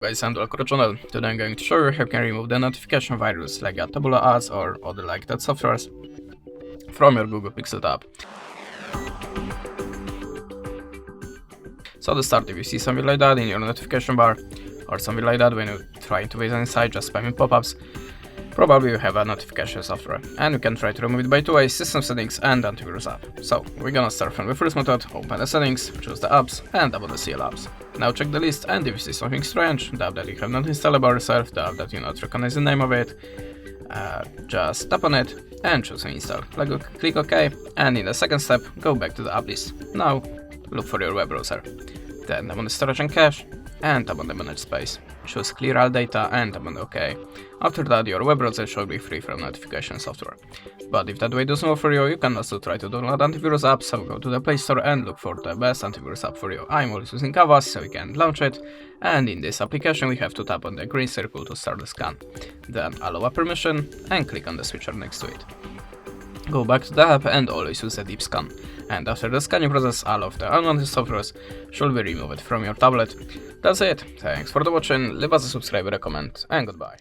Guys, and welcome to the channel. Today I'm going to show you how you can remove the notification virus like Tabula ads or other like that softwares from your Google Pixel tab. So to start, if you see something like that in your notification bar or something like that when you're trying to visit any site just spamming pop-ups, probably you have a notification software, and you can try to remove it by two ways: system settings and antivirus app. So we're gonna start from the first method. Open the settings, choose the apps, and tap on the CL apps. Now check the list, and if you see something strange, the app that you have not installed by yourself, the app that you not recognize the name of it, just tap on it and choose install. Click OK, and in the second step, go back to the app list. Now look for your web browser. Then tap on the storage and cache, and tap on the manage space. Choose clear all data and tap on the OK. After that, your web browser should be free from notification software. But if that way doesn't work for you, you can also try to download antivirus apps. So go to the Play Store and look for the best antivirus app for you. I'm always using Avast, so you can launch it. And in this application, we have to tap on the green circle to start the scan. Then allow a permission and click on the switcher next to it. Go back to the app and always use a deep scan. And after the scanning process, all of the unwanted softwares should be removed from your tablet. That's it. Thanks for watching. Leave us a subscribe, a comment, and goodbye.